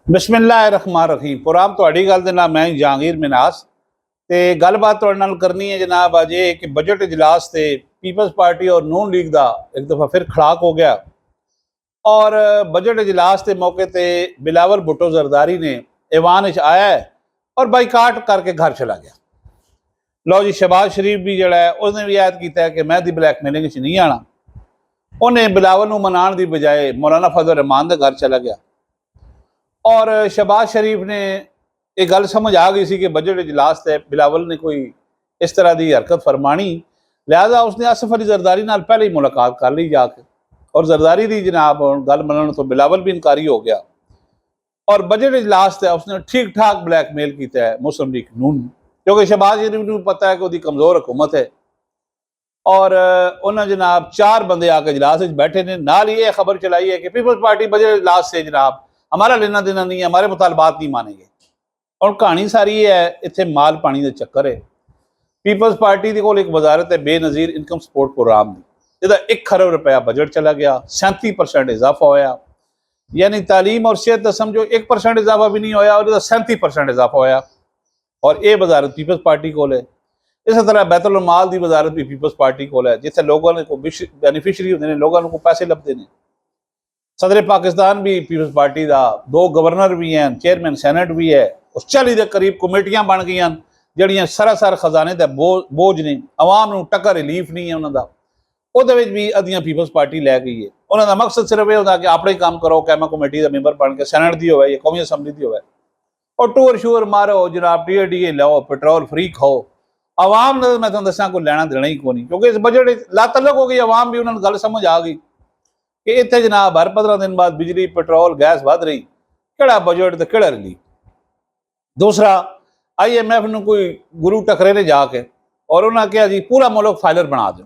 बिस्मिल्लाहिर्रहमानिर्रहीम। प्रोग्राम ਤੁਹਾਡੀ ਗੱਲ ਦੇ ਨਾਲ मैं जहांगीर मिनास ਤੇ ਗੱਲਬਾਤ ਤੁਹਾਡੇ ਨਾਲ करनी है जनाब ਅੱਜ ਇਹ कि बजट इजलास से पीपल्स पार्टी और नून लीग का एक दफ़ा फिर खड़ाक हो गया और बजट इजलास के मौके पर बिलावल भुट्टो जरदारी ने ऐवान आया है और बाईकाट करके घर चला गया। लो जी, शहबाज शरीफ भी जड़ा है उसने भी ऐद किया है कि मैं दी ब्लैकमेलिंग नहीं आना। उन्हें बिलावल को मनाने की बजाय मौलाना फजल रहमान के घर चला गया और शहबाज शरीफ ने एक गल समझ आ गई सी कि बजट इजलास से बिलावल ने कोई इस तरह की हरकत फरमानी, लिहाजा उसने असफ अली जरदारी नाल पहले ही मुलाकात कर ली जाके और जरदारी की जनाब गल मनने तो बिलावल भी इनकारी हो गया और बजट इजलास से उसने ठीक ठाक ब्लैकमेल किया है मुस्लिम लीग नून, क्योंकि शहबाज शरीफ को पता है कि उसकी कमज़ोर हुकूमत है और उन्होंने जनाब 4 बंदे आके इजलास बैठे ने। नाल ये खबर चलाई है कि पीपल्स पार्टी बजट इजलास से जनाब हमारा लेना देना नहीं है, हमारे मुतालबात नहीं मानेंगे। और कहानी सारी है इतने माल पानी का चक्कर है। पीपल्स पार्टी के कोल एक वजारत है बेनज़ीर इनकम सपोर्ट प्रोग्राम की, जिसका 1 खरब रुपया बजट चला गया, 37% इजाफा होया, यानी तालीम और सेहत का समझो 1% इजाफा भी नहीं होया और 37% इजाफा होया और ये वजारत पीपल्स पार्टी को है। इस तरह बैतुल माल की वजारत भी पीपल्स पार्टी को है, जिथे लोगों ने को बेनीफिशरी होंगे, लोगों को पैसे लभते हैं। सदर पाकिस्तान भी पीपल्स पार्टी का, 2 गवर्नर भी हैं, चेयरमैन सैनेट भी है, उस 40 के करीब कमेटियां बन गई जड़ियाँ सरासर खजाने का बोझ ने, आवाम को टक्कर रिलीफ नहीं है उन्होंने, वो भी अद्धियां पीपल्स पार्टी लै गई है। उन्होंने मकसद सिर्फ यह होता कि अपने काम करो, कैमा कमेटी का मैंबर बन के सैनेट की हो या कौमी असैम्बली की हो और टूर शूर मारो जनाब, टीए लो, पेट्रोल फ्री खाओ। आवाम ने मैं तुम दसा कोई लैना देना ही को नहीं, क्योंकि इस बजट लातलक हो गई। आवाम भी उन्होंने गल समझ आ गई कि इतने जनाब हर 15 दिन बाद बिजली पेट्रोल गैस बढ़ रही, केड़ा बजट तो केड़ा रिलीफ। दूसरा, IMF ने कोई गुरु टकरे ने जाके और उन्होंने कहा जी पूरा मुल्क फाइलर बना दो।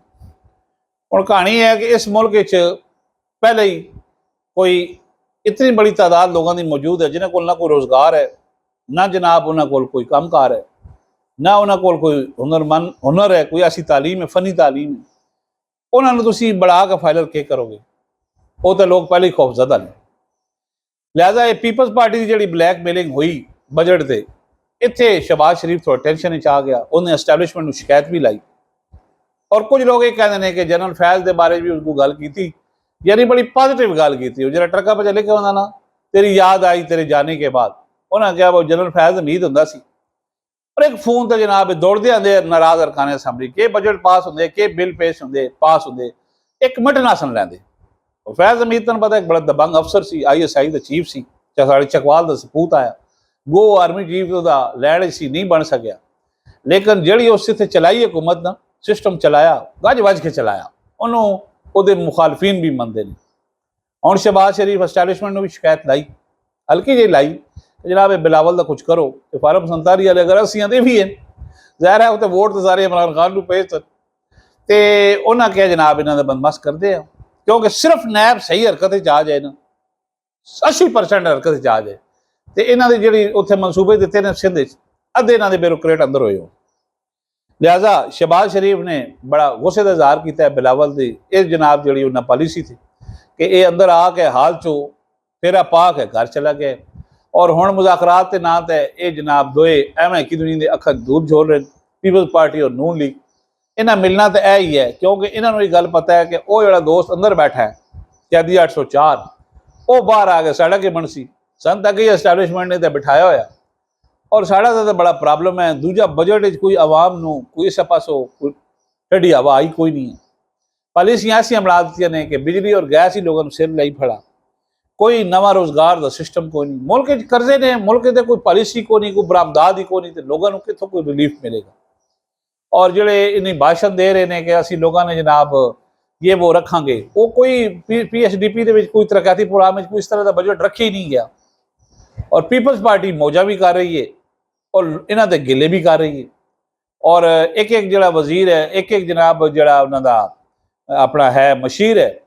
और कहानी है कि इस मुल्क पहले ही कोई इतनी बड़ी तादाद लोगों की मौजूद है जिन्हें को ना कोई रोज़गार है, ना जनाब उन्होंने को कोई कामकार है, ना उन्होंने को कोई हुनर है, कोई ऐसी तालीम है, फनी तालीम है। उन्होंने तुम बढ़ा के फाइलर के करोगे, वो तो लोग पहले ही खौफजदा ने। लिहाजा ये पीपल्स पार्टी की जी ब्लैकमेलिंग हुई बजट से, इतने शहबाज शरीफ थोड़ा टेंशन आ गया, उन्हें एस्टैबलिशमेंट को शिकायत भी लाई और कुछ लोग ये कहते हैं कि जनरल फैज़ के बारे भी उसको गल की, यानी बड़ी पॉजिटिव गल की। जो ट्रका पर चले के होंगे ना, तेरी याद आई तेरे जाने के बाद, उन्होंने कहा वो जनरल फैज़ उम्मीद होंगे सी और एक फोन तो जनाब दौड़ते आते नाराज अरकान असैम्बली के बजट पास होंगे, के बिल पेश होंगे पास होंगे, 1 मिनट ना सुन लेंगे। फैज़ हमीद तुम पता एक बड़ा दबंग अफसर सी, ISI का चीफ सी, साढ़े चकवाल का सपूत आया, गो आर्मी चीफ का लैंड सी नहीं बन सकिया, लेकिन जी उस इतने चलाई हुकूमत ना सिस्टम चलाया, गज वज के चलाया, उन्होंने मुखालफीन भी मनते हैं। हम शहबाज शरीफ एस्टैबलिशमेंट ने भी शिकायत लाई, हल्की जी लाई, जनाब बिलावल का कुछ करो। फारम 47 वाले अगर अस्सियां दे भी हैं, ज़ाहिर है वो तो वोट तो सारे इमरान खान को पेश थे, उन्होंने कहा जनाब इन्हों का बंदोबस्त करते हैं, क्योंकि सिर्फ नैब सही हरकत आ जाए ना, 80% हरकत आ जाए तो इन्हों की जी उत्थे मनसूबे दिते ने सिंध अद्धे इन्हों के ब्यूरोक्रेट अंदर होए हो। लिहाजा शहबाज शरीफ ने बड़ा गुस्से का इजहार किया है बिलावल की इस जनाब जी उन्हें पॉलिसी थी कि ये अंदर आके हाल चो फेरा पा के घर चला गया और हुण मुज़ाकरात के नाम तो ये जनाब दोए एवं की दुनिया के अखा दूर झोल रहे, पीपल्स पार्टी और नून लीग। इन्हें मिलना तो यह ही है, क्योंकि इन्होंने गल पता है कि वह जो दोस्त अंदर बैठा है कैदी 804 वो बाहर आ गया, साढ़ा के बनसी सन तक ही एस्टैबलिशमेंट ने तो बिठाया होया और साढ़ा तो बड़ा प्रॉब्लम है। दूजा बजट कोई आवाम को कोई इस पासों कोई ढी हवा आई कोई नहीं है। पॉलिसियां ऐसा बना दी ने कि बिजली और गैस ही लोगों सिर लाई फड़ा, कोई नवा रोजगार का सिस्टम कोई नहीं, मुल्क कर्जे ने, मुल्क के कोई पॉलिसी को नहीं, कोई बरामदाद ही को नहीं, तो लोगों को कितों कोई रिलीफ मिलेगा। और जोड़े इन्हें भाषण दे रहे हैं कि असी लोगों ने जनाब ये वो रखांगे, वो कोई PSDP के कोई तरक्याती प्रोग्राम में कोई इस तरह का बजट रखे ही नहीं गया और पीपल्स पार्टी मौजा भी कर रही है और इन्हों के गिले भी कर रही है और एक एक जरा वजीर है, एक एक जनाब जरा उन्होंने अपना है मशीर है,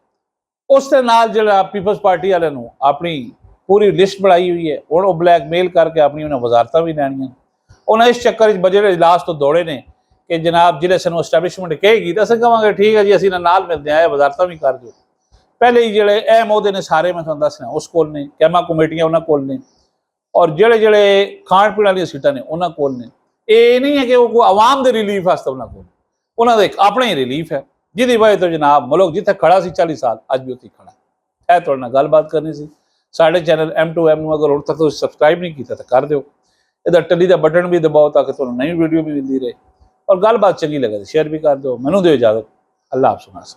उसके नाल जरा पीपल्स पार्टी वाले अपनी पूरी लिस्ट बनाई हुई है। और ब्लैकमेल करके अपनी उन्हें वजारत भी लैनिया, उन्हें इस चक्कर बजट इजलास तो दौड़े ने कि जनाब जिले सू एस्टैबलिशमेंट कहेगी तो असं कहेंगे ठीक है जी असी नाल मिलते हैं, वजारत भी कर दो। पहले ही जोड़े अहम अहदे ने सारे मैं तुम दसना उस कोल ने, कैमा कमेटियां उन्होंने कोल ने, ਔਰ ਜਿਹੜੇ ਜਿਹੜੇ ਖਾਣ ਪੀਣ ਵਾਲੀਆਂ ਸੀਟਾਂ ਨੇ ਉਹਨਾਂ ਕੋਲ ਨੇ। ਇਹ ਨਹੀਂ ਹੈ ਕਿ ਉਹ ਕੋਈ ਆਵਾਮ ਦੇ ਰਿਲੀਫ ਵਾਸਤੇ ਉਹਨਾਂ ਦਾ ਇੱਕ ਆਪਣਾ ਹੀ ਰਿਲੀਫ ਹੈ, ਜਿਹਦੀ ਵਜ੍ਹਾ ਤੋਂ ਜਨਾਬ ਮੁਲਕ ਜਿੱਥੇ ਖੜਾ ਸੀ 40 ਸਾਲ ਅੱਜ ਵੀ ਉੱਥੇ ਖੜਾ। ਇਹ ਤੁਹਾਡੇ ਨਾਲ ਗੱਲਬਾਤ ਕਰਨੀ ਸੀ। ਸਾਡੇ ਚੈਨਲ M2M ਨੂੰ ਅਗਰ ਹੁਣ ਤੱਕ ਤੁਸੀਂ ਸਬਸਕ੍ਰਾਈਬ ਨਹੀਂ ਕੀਤਾ ਤਾਂ ਕਰ ਦਿਓ। ਇਹਦਾ ਟੱਲੀ ਦਾ ਬਟਨ ਵੀ ਦਬਾਓ ਤਾਂ ਕਿ ਤੁਹਾਨੂੰ ਨਵੀਂ ਵੀਡੀਓ ਵੀ ਮਿਲਦੀ ਰਹੇ, ਔਰ ਗੱਲਬਾਤ ਚੰਗੀ ਲੱਗੇ ਸ਼ੇਅਰ ਵੀ ਕਰ ਦਿਓ। ਮੈਨੂੰ ਦਿਓ ਇਜਾਜ਼ਤ। ਅੱਲਾਹ ਹਾਫਿਜ਼।